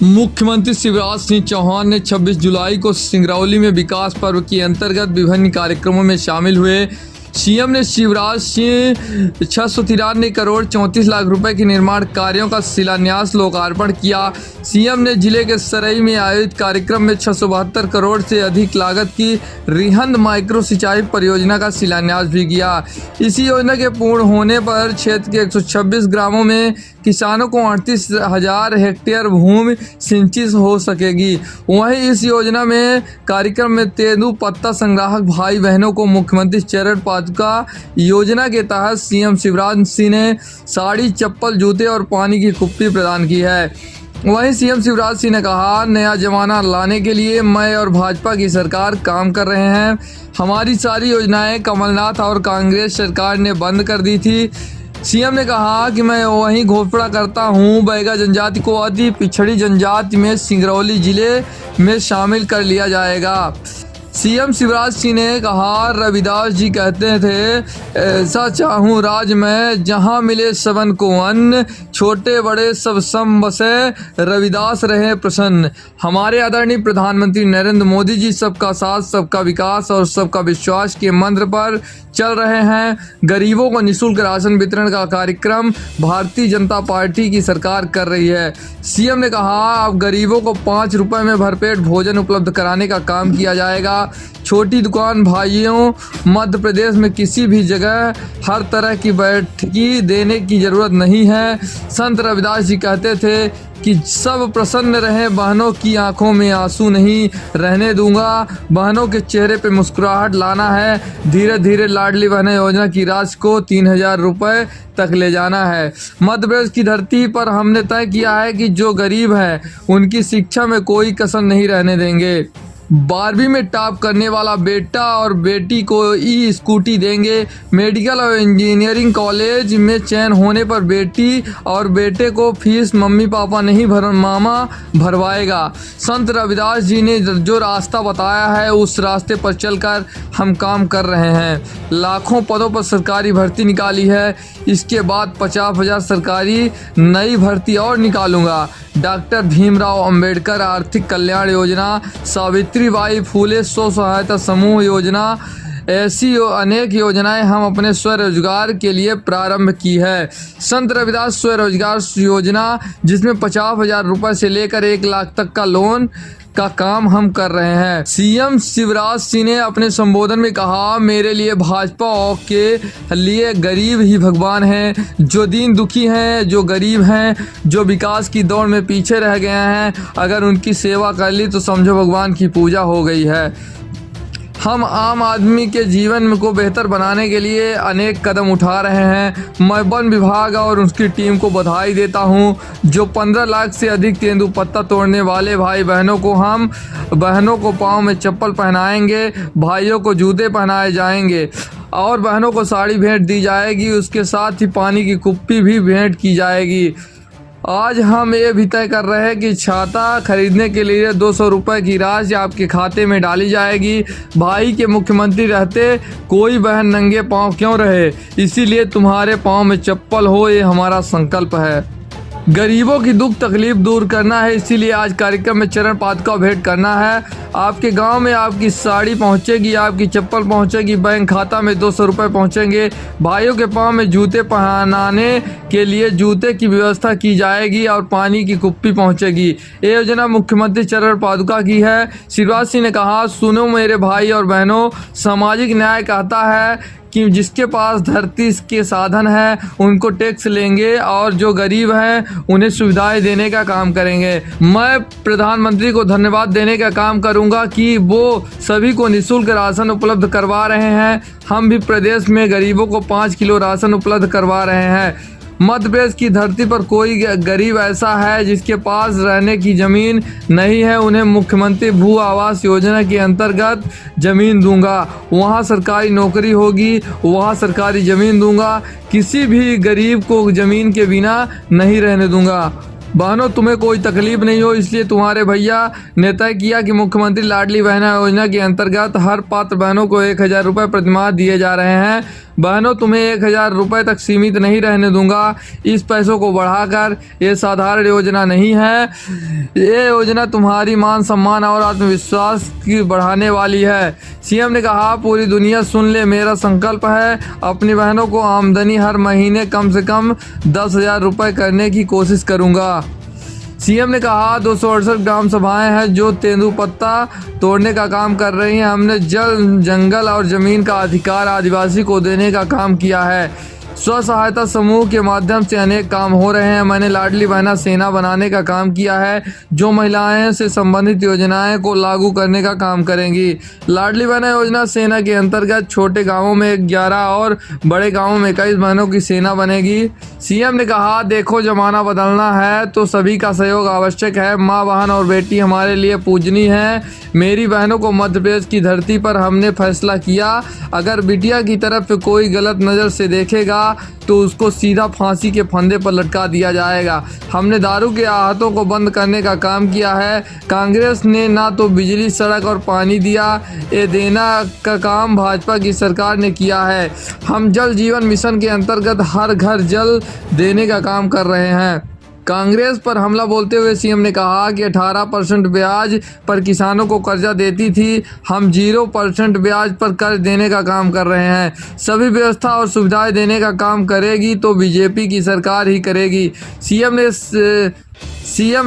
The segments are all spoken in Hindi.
मुख्यमंत्री शिवराज सिंह चौहान ने 26 जुलाई को सिंगरौली में विकास पर्व के अंतर्गत विभिन्न कार्यक्रमों में शामिल हुए। सीएम ने शिवराज सिंह 693 करोड़ 34 लाख रुपए के निर्माण कार्यों का शिलान्यास लोकार्पण किया। सीएम ने जिले के सरई में आयोजित कार्यक्रम में 672 करोड़ से अधिक लागत की रिहंद माइक्रो सिंचाई परियोजना का शिलान्यास भी किया। इसी योजना के पूर्ण होने पर क्षेत्र के 126 ग्रामों में किसानों को 38,000 हेक्टेयर भूमि सिंचित हो सकेगी। वहीं इस योजना में कार्यक्रम में तेंदू पत्ता संग्राहक भाई बहनों को मुख्यमंत्री चरण पादुका योजना के तहत सीएम शिवराज सिंह ने साड़ी, चप्पल, जूते और पानी की कुप्पी प्रदान की है। वहीं सीएम शिवराज सिंह ने कहा, नया जमाना लाने के लिए मैं और भाजपा की सरकार काम कर रहे हैं। हमारी सारी योजनाएं कमलनाथ और कांग्रेस सरकार ने बंद कर दी थी। सीएम ने कहा कि मैं वहीं घोषणा करता हूं, बैगा जनजाति को अति पिछड़ी जनजाति में सिंगरौली जिले में शामिल कर लिया जाएगा। सीएम शिवराज सिंह ने कहा, रविदास जी कहते थे, ऐसा चाहूँ राज में जहाँ मिले सबन को अन्न, छोटे बड़े सब सम बसे, रविदास रहे प्रसन्न। हमारे आदरणीय प्रधानमंत्री नरेंद्र मोदी जी सबका साथ, सबका विकास और सबका विश्वास के मंत्र पर चल रहे हैं। गरीबों को निःशुल्क राशन वितरण का कार्यक्रम भारतीय जनता पार्टी की सरकार कर रही है। सीएम ने कहा, अब गरीबों को 5 रुपए में भरपेट भोजन उपलब्ध कराने का काम किया जाएगा। छोटी दुकान भाइयों, मध्य प्रदेश में किसी भी जगह हर तरह की बैठकी देने की जरूरत नहीं है। संत रविदास जी कहते थे कि सब प्रसन्न रहें, बहनों की आंखों में आंसू नहीं रहने दूंगा। बहनों के चेहरे पे मुस्कुराहट लाना है। धीरे धीरे लाडली बहन योजना की राशि को 3,000 रुपए तक ले जाना है। मध्य प्रदेश की धरती पर हमने तय किया है कि जो गरीब हैं उनकी शिक्षा में कोई कसर नहीं रहने देंगे। 12वीं में टॉप करने वाला बेटा और बेटी को ई स्कूटी देंगे। मेडिकल और इंजीनियरिंग कॉलेज में चयन होने पर बेटी और बेटे को फीस मम्मी पापा नहीं मामा भरवाएगा। संत रविदास जी ने जो रास्ता बताया है उस रास्ते पर चलकर हम काम कर रहे हैं। लाखों पदों पर सरकारी भर्ती निकाली है। इसके बाद 50,000 सरकारी नई भर्ती और निकालूंगा। डॉक्टर भीमराव अंबेडकर आर्थिक कल्याण योजना, सावित्रीबाई फूले स्व सहायता समूह योजना, ऐसी अनेक योजनाएं हम अपने स्वरोजगार के लिए प्रारंभ की है। संत रविदास स्वरोजगार योजना, जिसमें 50,000 रुपए से लेकर 1 लाख तक का लोन का काम हम कर रहे हैं। सीएम शिवराज सिंह ने अपने संबोधन में कहा, मेरे लिए भाजपा के लिए गरीब ही भगवान हैं। जो दीन दुखी हैं, जो गरीब हैं, जो विकास की दौड़ में पीछे रह गए हैं, अगर उनकी सेवा कर ली तो समझो भगवान की पूजा हो गई है। हम आम आदमी के जीवन को बेहतर बनाने के लिए अनेक कदम उठा रहे हैं। मैं वन विभाग और उसकी टीम को बधाई देता हूं, जो 15 लाख से अधिक तेंदू पत्ता तोड़ने वाले भाई बहनों को हम बहनों को पाँव में चप्पल पहनाएंगे, भाइयों को जूते पहनाए जाएंगे और बहनों को साड़ी भेंट दी जाएगी। उसके साथ ही पानी की कुप्पी भी भेंट की जाएगी। आज हम ये भी तय कर रहे हैं कि छाता खरीदने के लिए 200 रुपये की राशि आपके खाते में डाली जाएगी। भाई के मुख्यमंत्री रहते कोई बहन नंगे पांव क्यों रहे, इसीलिए तुम्हारे पांव में चप्पल हो, ये हमारा संकल्प है। गरीबों की दुख तकलीफ दूर करना है, इसीलिए आज कार्यक्रम में चरण पादुका भेंट करना है। आपके गांव में आपकी साड़ी पहुंचेगी, आपकी चप्पल पहुंचेगी, बैंक खाता में 200 रुपये पहुंचेंगे। भाइयों के पांव में जूते पहनाने के लिए जूते की व्यवस्था की जाएगी और पानी की कुप्पी पहुंचेगी। ये योजना मुख्यमंत्री चरण पादुका की है। शिवराज सिंह ने कहा, सुनो मेरे भाई और बहनों, सामाजिक न्याय कहता है कि जिसके पास धरती के साधन है उनको टैक्स लेंगे और जो गरीब हैं उन्हें सुविधाएं देने का काम करेंगे। मैं प्रधानमंत्री को धन्यवाद देने का काम करूंगा कि वो सभी को निःशुल्क राशन उपलब्ध करवा रहे हैं। हम भी प्रदेश में गरीबों को 5 किलो राशन उपलब्ध करवा रहे हैं। मध्य प्रदेश की धरती पर कोई गरीब ऐसा है जिसके पास रहने की ज़मीन नहीं है, उन्हें मुख्यमंत्री भू आवास योजना के अंतर्गत ज़मीन दूंगा। वहां सरकारी नौकरी होगी, वहां सरकारी ज़मीन दूंगा। किसी भी गरीब को ज़मीन के बिना नहीं रहने दूंगा। बहनों, तुम्हें कोई तकलीफ नहीं हो, इसलिए तुम्हारे भैया ने तय किया कि मुख्यमंत्री लाडली बहन योजना के अंतर्गत हर पात्र बहनों को 1,000 रुपये प्रतिमाह दिए जा रहे हैं। बहनों, तुम्हें 1,000 रुपये तक सीमित नहीं रहने दूंगा। इस पैसों को बढ़ाकर, ये साधारण योजना नहीं है, ये योजना तुम्हारी मान सम्मान और आत्मविश्वास की बढ़ाने वाली है। सीएम ने कहा, पूरी दुनिया सुन ले, मेरा संकल्प है अपनी बहनों को आमदनी हर महीने कम से कम 10,000 रुपये करने की कोशिश करूंगा। सीएम ने कहा, 268 ग्राम सभाएं हैं जो तेंदुपत्ता तोड़ने का काम कर रही हैं। हमने जल, जंगल और जमीन का अधिकार आदिवासी को देने का काम किया है। स्व सहायता समूह के माध्यम से अनेक काम हो रहे हैं। मैंने लाडली बहना सेना बनाने का काम किया है, जो महिलाएं से संबंधित योजनाएं को लागू करने का काम करेंगी। लाडली बहना योजना सेना के अंतर्गत छोटे गांवों में 11 और बड़े गांवों में 21 बहनों की सेना बनेगी। सीएम ने कहा, देखो, जमाना बदलना है तो सभी का सहयोग आवश्यक है। माँ, बहन और बेटी हमारे लिए पूजनीय है। मेरी बहनों को मध्य प्रदेश की धरती पर हमने फैसला किया, अगर बिटिया की तरफ कोई गलत नज़र से देखेगा तो उसको सीधा फांसी के फंदे पर लटका दिया जाएगा। हमने दारू के आहतों को बंद करने का काम किया है। कांग्रेस ने ना तो बिजली, सड़क और पानी दिया, ये देना का काम भाजपा की सरकार ने किया है। हम जल जीवन मिशन के अंतर्गत हर घर जल देने का काम कर रहे हैं। कांग्रेस पर हमला बोलते हुए सीएम ने कहा कि 18% ब्याज पर किसानों को कर्जा देती थी, हम 0% ब्याज पर कर्ज देने का काम कर रहे हैं। सभी व्यवस्था और सुविधाएं देने का काम करेगी तो बीजेपी की सरकार ही करेगी। सीएम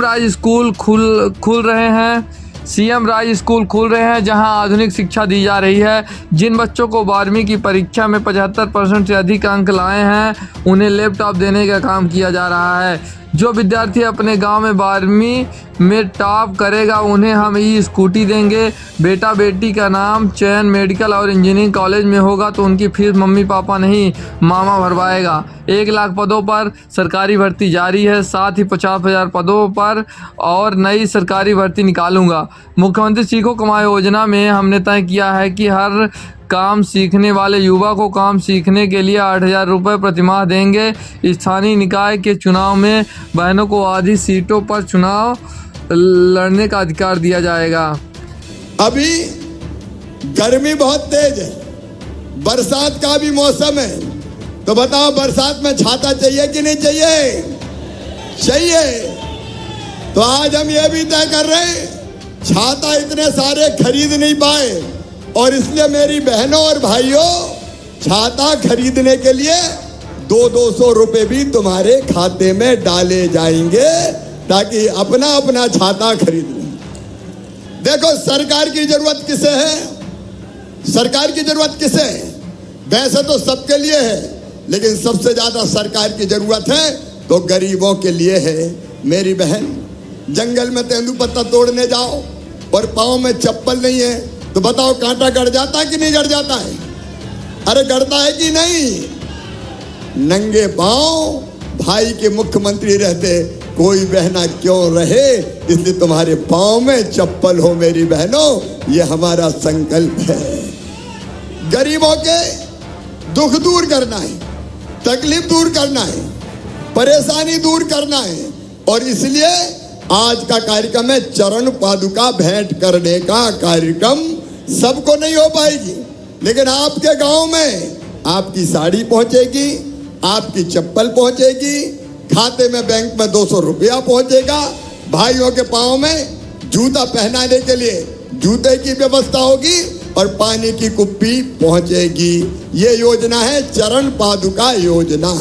राज स्कूल खुल रहे हैं। सीएम राज स्कूल खुल रहे हैं जहां आधुनिक शिक्षा दी जा रही है। जिन बच्चों को 12वीं की परीक्षा में 75% से अधिक अंक लाए हैं, उन्हें लैपटॉप देने का काम किया जा रहा है। जो विद्यार्थी अपने गांव में 12वीं में टॉप करेगा, उन्हें हम स्कूटी देंगे। बेटा बेटी का नाम चयन मेडिकल और इंजीनियरिंग कॉलेज में होगा तो उनकी फीस मम्मी पापा नहीं, मामा भरवाएगा। 1 लाख पदों पर सरकारी भर्ती जारी है, साथ ही 50,000 पदों पर और नई सरकारी भर्ती निकालूंगा। मुख्यमंत्री सीखो कमाओ योजना में हमने तय किया है कि हर काम सीखने वाले युवा को काम सीखने के लिए 8,000 रुपये प्रतिमाह देंगे। स्थानीय निकाय के चुनाव में बहनों को आधी सीटों पर चुनाव लड़ने का अधिकार दिया जाएगा। अभी गर्मी बहुत तेज है, बरसात का भी मौसम है, तो बताओ बरसात में छाता चाहिए कि नहीं चाहिए? चाहिए। तो आज हम ये भी तय कर रहे हैं, छाता इतने सारे खरीद नहीं पाए और इसलिए मेरी बहनों और भाइयों, छाता खरीदने के लिए 200 रुपए भी तुम्हारे खाते में डाले जाएंगे ताकि अपना अपना छाता खरीद लें। देखो, सरकार की जरूरत किसे है? सरकार की जरूरत किसे है? वैसे तो सबके लिए है, लेकिन सबसे ज्यादा सरकार की जरूरत है तो गरीबों के लिए है। मेरी बहन, जंगल में तेंदुपत्ता तोड़ने जाओ और पाँव में चप्पल नहीं है तो बताओ कांटा गड़ जाता है कि नहीं गड़ जाता है? अरे गड़ता है कि नहीं? नंगे पाँव भाई के मुख्यमंत्री रहते कोई बहना क्यों रहे, इसलिए तुम्हारे पाँव में चप्पल हो मेरी बहनों, ये हमारा संकल्प है। गरीबों के दुख दूर करना है, तकलीफ दूर करना है, परेशानी दूर करना है और इसलिए आज का कार्यक्रम है चरण पादुका भेंट करने का कार्यक्रम। सबको नहीं हो पाएगी, लेकिन आपके गांव में आपकी साड़ी पहुंचेगी, आपकी चप्पल पहुंचेगी, खाते में बैंक में 200 रुपया पहुंचेगा, भाइयों के पाँव में जूता पहनाने के लिए जूते की व्यवस्था होगी और पानी की कुप्पी पहुंचेगी। ये योजना है चरण पादुका योजना।